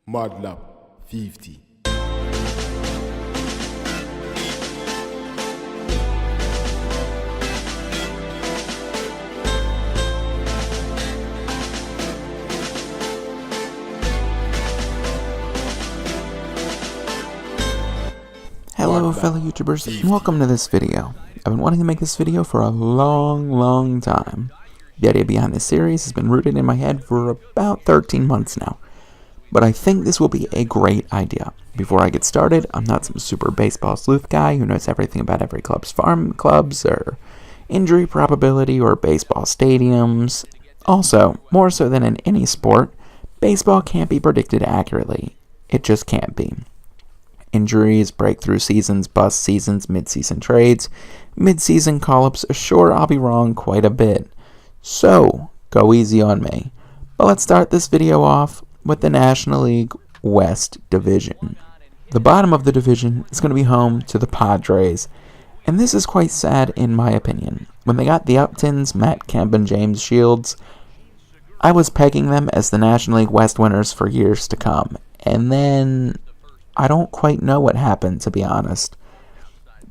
Mudlup 50. Hello fellow YouTubers, and welcome to this video. I've been wanting to make this video for a long time. The idea behind this series has been rooted in my head for about 13 months now. But I think this will be a great idea. Before I get started, I'm not some super baseball sleuth guy who knows everything about every club's farm clubs, or injury probability, or baseball stadiums. Also, more so than in any sport, baseball can't be predicted accurately. It just can't be. Injuries, breakthrough seasons, bust seasons, mid-season trades, mid-season call-ups, sure, I'll be wrong quite a bit. So, go easy on me. But let's start this video off with the National League West Division. The bottom of the division is going to be home to the Padres, and this is quite sad in my opinion. When they got the Uptons, Matt Kemp and James Shields, I was pegging them as the National League West winners for years to come, and then I don't quite know what happened, to be honest.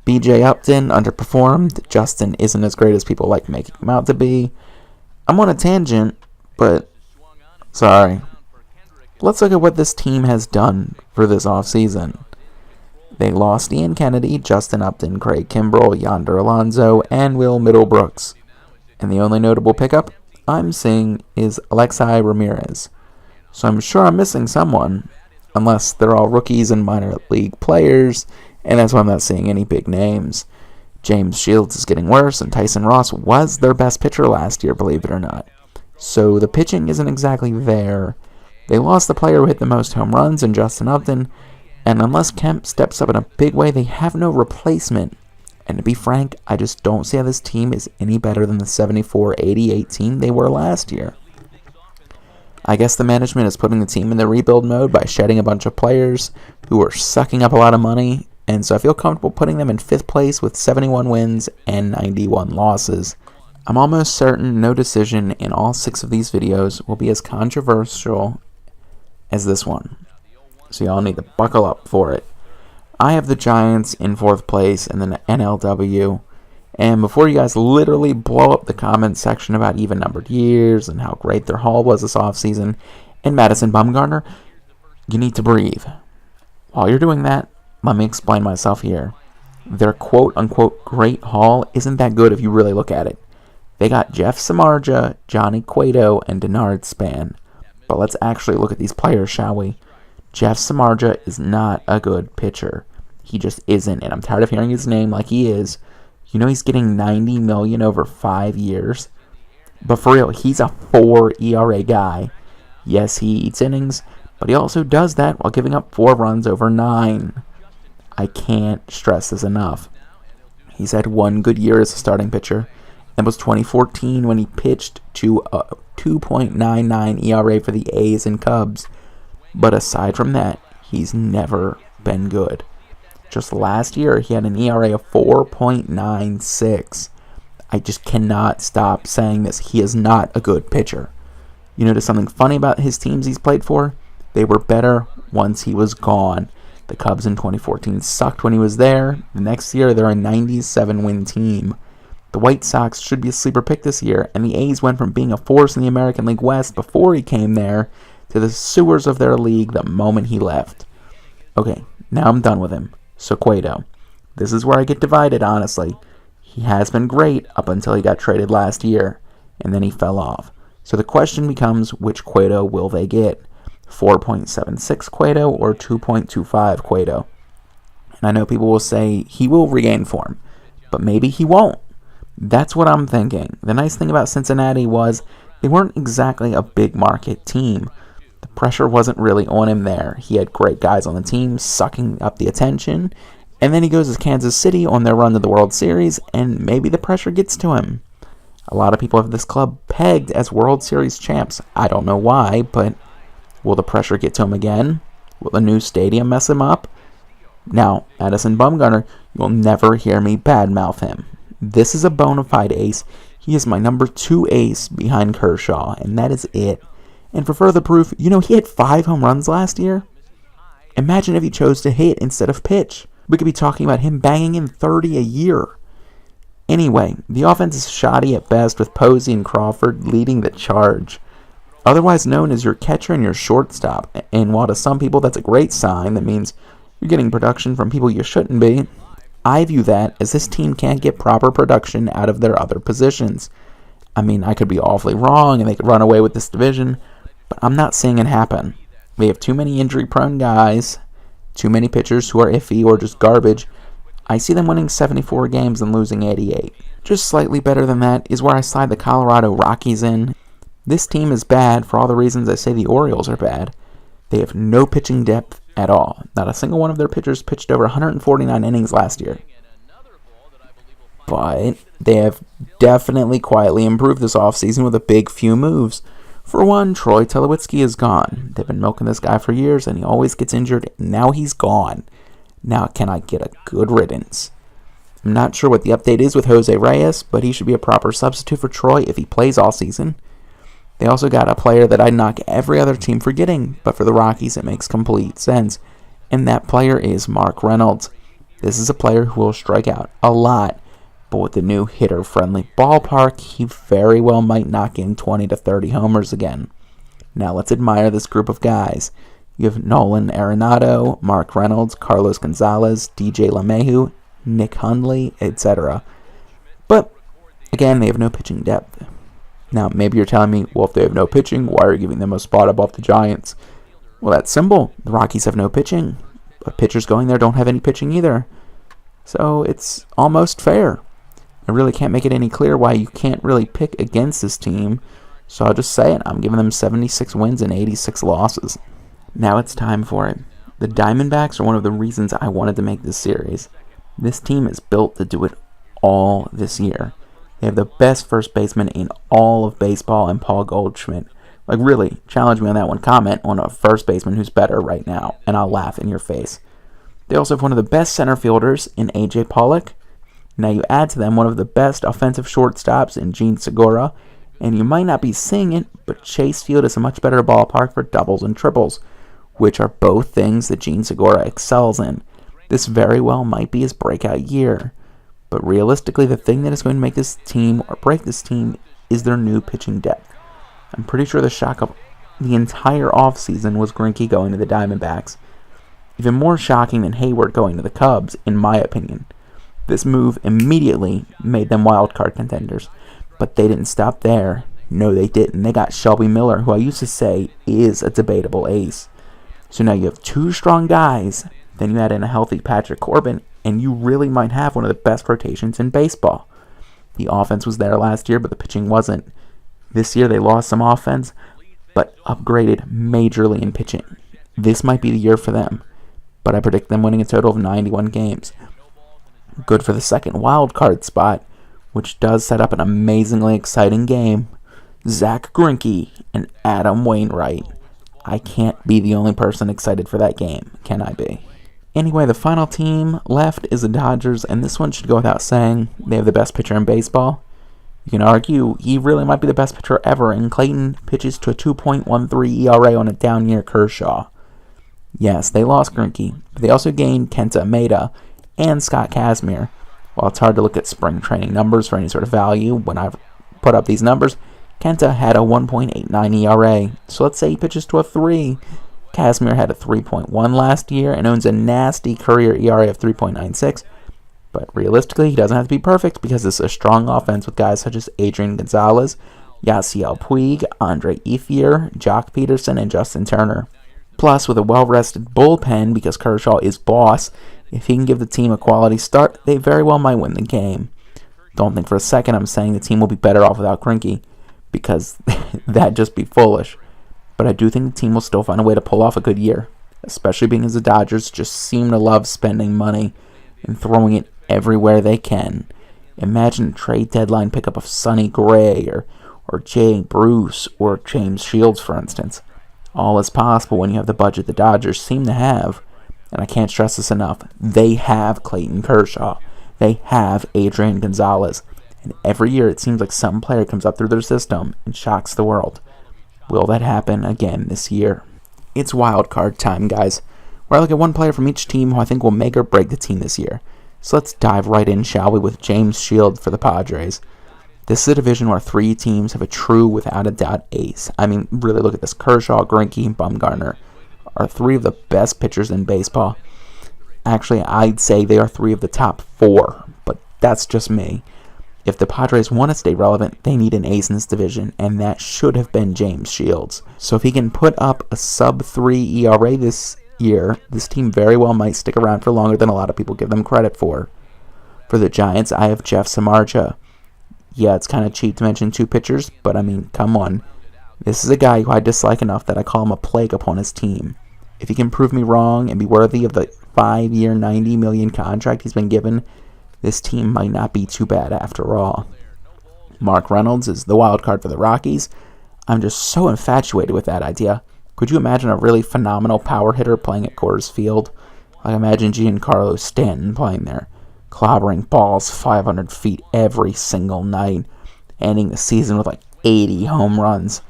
BJ Upton underperformed. Justin isn't as great as people like making him out to be. I'm on a tangent, but sorry. Let's look at what this team has done for this offseason. They lost Ian Kennedy, Justin Upton, Craig Kimbrell, Yonder Alonso, and Will Middlebrooks. And the only notable pickup I'm seeing is Alexei Ramirez. So I'm sure I'm missing someone, unless they're all rookies and minor league players, and that's why I'm not seeing any big names. James Shields is getting worse, and Tyson Ross was their best pitcher last year, believe it or not. So the pitching isn't exactly there. They lost the player who hit the most home runs in Justin Upton, and unless Kemp steps up in a big way, they have no replacement. And to be frank, I just don't see how this team is any better than the 74-88 team they were last year. I guess the management is putting the team in the rebuild mode by shedding a bunch of players who are sucking up a lot of money, and so I feel comfortable putting them in 5th place with 71 wins and 91 losses. I'm almost certain no decision in all 6 of these videos will be as controversial as this one, so y'all need to buckle up for it. I have the Giants in 4th place in the NLW. And before you guys literally blow up the comment section about even-numbered years and how great their haul was this offseason and Madison Bumgarner, you need to breathe. While you're doing that, let me explain myself here. Their quote-unquote great haul isn't that good if you really look at it. They got Jeff Samardzija, Johnny Cueto, and Denard Span. But let's actually look at these players, shall we? Jeff Samardzija is not a good pitcher. He just isn't, and I'm tired of hearing his name like he is. You know he's getting $90 million over 5 years? But for real, he's a 4 ERA guy. Yes, he eats innings, but he also does that while giving up 4 runs over 9. I can't stress this enough. He's had one good year as a starting pitcher. That was 2014 when he pitched to a 2.99 ERA for the A's and Cubs. But aside from that, he's never been good. Just last year, he had an ERA of 4.96. I just cannot stop saying this. He is not a good pitcher. You notice something funny about his teams he's played for? They were better once he was gone. The Cubs in 2014 sucked when he was there. The next year, they're a 97-win team. The White Sox should be a sleeper pick this year, and the A's went from being a force in the American League West before he came there to the sewers of their league the moment he left. Okay, now I'm done with him. So Cueto. This is where I get divided, honestly. He has been great up until he got traded last year, and then he fell off. So the question becomes, which Cueto will they get? 4.76 Cueto or 2.25 Cueto? And I know people will say he will regain form, but maybe he won't. That's what I'm thinking. The nice thing about Cincinnati was they weren't exactly a big market team. The pressure wasn't really on him there. He had great guys on the team sucking up the attention, and then he goes to Kansas City on their run to the World Series, and maybe the pressure gets to him. A lot of people have this club pegged as World Series champs. I don't know why, but will the pressure get to him again? Will the new stadium mess him up? Now, Madison Bumgarner, you'll never hear me badmouth him. This is a bona fide ace. He is my number 2 ace behind Kershaw, and that is it. And for further proof, he hit 5 home runs last year. Imagine if he chose to hit instead of pitch. We could be talking about him banging in 30 a year. Anyway, the offense is shoddy at best, with Posey and Crawford leading the charge. Otherwise known as your catcher and your shortstop. And while to some people that's a great sign, that means you're getting production from people you shouldn't be, I view that as this team can't get proper production out of their other positions. I mean, I could be awfully wrong and they could run away with this division, but I'm not seeing it happen. We have too many injury-prone guys, too many pitchers who are iffy or just garbage. I see them winning 74 games and losing 88. Just slightly better than that is where I slide the Colorado Rockies in. This team is bad for all the reasons I say the Orioles are bad. They have no pitching depth at all. Not a single one of their pitchers pitched over 149 innings last year. But they have definitely quietly improved this offseason with a big few moves. For one, Troy Tulowitzki is gone. They've been milking this guy for years, and he always gets injured. Now he's gone. Now can I get a good riddance? I'm not sure what the update is with Jose Reyes, but he should be a proper substitute for Troy if he plays all season. They also got a player that I'd knock every other team for getting, but for the Rockies it makes complete sense, and that player is Mark Reynolds. This is a player who will strike out a lot, but with the new hitter-friendly ballpark, he very well might knock in 20 to 30 homers again. Now let's admire this group of guys. You have Nolan Arenado, Mark Reynolds, Carlos Gonzalez, DJ LeMahieu, Nick Hundley, etc. But, again, they have no pitching depth. Now, maybe you're telling me, well, if they have no pitching, why are you giving them a spot above the Giants? Well, that's simple. The Rockies have no pitching. But pitchers going there don't have any pitching either. So it's almost fair. I really can't make it any clearer why you can't really pick against this team. So I'll just say it. I'm giving them 76 wins and 86 losses. Now it's time for it. The Diamondbacks are one of the reasons I wanted to make this series. This team is built to do it all this year. They have the best first baseman in all of baseball in Paul Goldschmidt. Like, really, challenge me on that one. Comment on a first baseman who's better right now, and I'll laugh in your face. They also have one of the best center fielders in A.J. Pollock. Now you add to them one of the best offensive shortstops in Gene Segura, and you might not be seeing it, but Chase Field is a much better ballpark for doubles and triples, which are both things that Gene Segura excels in. This very well might be his breakout year. But realistically, the thing that is going to make this team or break this team is their new pitching depth. I'm pretty sure the shock of the entire offseason was Greinke going to the Diamondbacks. Even more shocking than Hayward going to the Cubs, in my opinion. This move immediately made them wildcard contenders. But they didn't stop there. No, they didn't. They got Shelby Miller, who I used to say is a debatable ace. So now you have two strong guys. Then you add in a healthy Patrick Corbin, and you really might have one of the best rotations in baseball. The offense was there last year, but the pitching wasn't. This year they lost some offense, but upgraded majorly in pitching. This might be the year for them, but I predict them winning a total of 91 games. Good for the second wild card spot, which does set up an amazingly exciting game. Zach Greinke and Adam Wainwright. I can't be the only person excited for that game, can I be? Anyway, the final team left is the Dodgers, and this one should go without saying. They have the best pitcher in baseball. You can argue he really might be the best pitcher ever, and Clayton pitches to a 2.13 ERA on a down year Kershaw. Yes, they lost Greinke, but they also gained Kenta Maeda and Scott Kazmir. While it's hard to look at spring training numbers for any sort of value, when I've put up these numbers, Kenta had a 1.89 ERA, so let's say he pitches to a 3. Kazmir had a 3.1 last year and owns a nasty career ERA of 3.96. But realistically, he doesn't have to be perfect because it's a strong offense with guys such as Adrian Gonzalez, Yasiel Puig, Andre Ethier, Jock Peterson, and Justin Turner. Plus, with a well-rested bullpen, because Kershaw is boss, if he can give the team a quality start, they very well might win the game. Don't think for a second I'm saying the team will be better off without Greinke, because that'd just be foolish. But I do think the team will still find a way to pull off a good year, especially being as the Dodgers just seem to love spending money and throwing it everywhere they can. Imagine a trade deadline pickup of Sonny Gray or Jay Bruce or James Shields, for instance. All is possible when you have the budget the Dodgers seem to have. And I can't stress this enough. They have Clayton Kershaw. They have Adrian Gonzalez. And every year it seems like some player comes up through their system and shocks the world. Will that happen again this year? It's wild card time, guys, where I look at one player from each team who I think will make or break the team this year. So let's dive right in, shall we, with James Shields for the Padres. This is a division where 3 teams have a true, without a doubt, ace. I mean, really look at this. Kershaw, Greinke, and Bumgarner are 3 of the best pitchers in baseball. Actually, I'd say they are 3 of the top 4, but that's just me. If the Padres want to stay relevant, they need an ace in this division, and that should have been James Shields. So if he can put up a sub-3 ERA this year, this team very well might stick around for longer than a lot of people give them credit for. For the Giants, I have Jeff Samardzija. Yeah, it's kind of cheap to mention 2 pitchers, but I mean, come on. This is a guy who I dislike enough that I call him a plague upon his team. If he can prove me wrong and be worthy of the 5-year, $90 million contract he's been given, this team might not be too bad after all. Mark Reynolds is the wild card for the Rockies. I'm just so infatuated with that idea. Could you imagine a really phenomenal power hitter playing at Coors Field? I imagine Giancarlo Stanton playing there, clobbering balls 500 feet every single night, ending the season with like 80 home runs.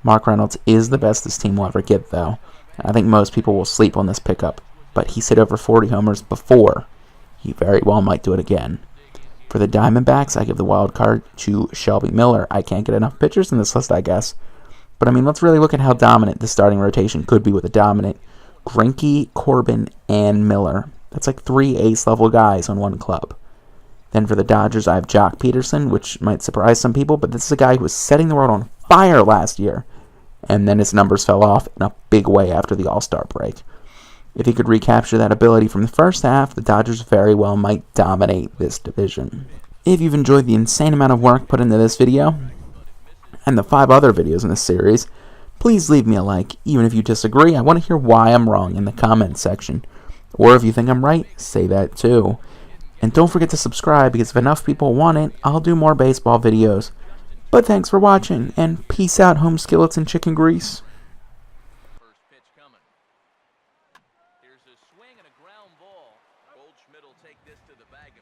Mark Reynolds is the best this team will ever get, though. I think most people will sleep on this pickup, but he's hit over 40 homers before. He very well might do it again. For the Diamondbacks, I give the wild card to Shelby Miller. I can't get enough pitchers in this list, I guess. But I mean, let's really look at how dominant the starting rotation could be with a dominant Greinke, Corbin, and Miller. That's like 3 ace-level guys on one club. Then for the Dodgers, I have Jock Peterson, which might surprise some people, but this is a guy who was setting the world on fire last year, and then his numbers fell off in a big way after the All-Star break. If he could recapture that ability from the first half, the Dodgers very well might dominate this division. If you've enjoyed the insane amount of work put into this video, and the 5 other videos in this series, please leave me a like. Even if you disagree, I want to hear why I'm wrong in the comments section. Or if you think I'm right, say that too. And don't forget to subscribe, because if enough people want it, I'll do more baseball videos. But thanks for watching, and peace out, home skillets and chicken grease. Here's a swing and a ground ball. Goldschmidt will take this to the bag.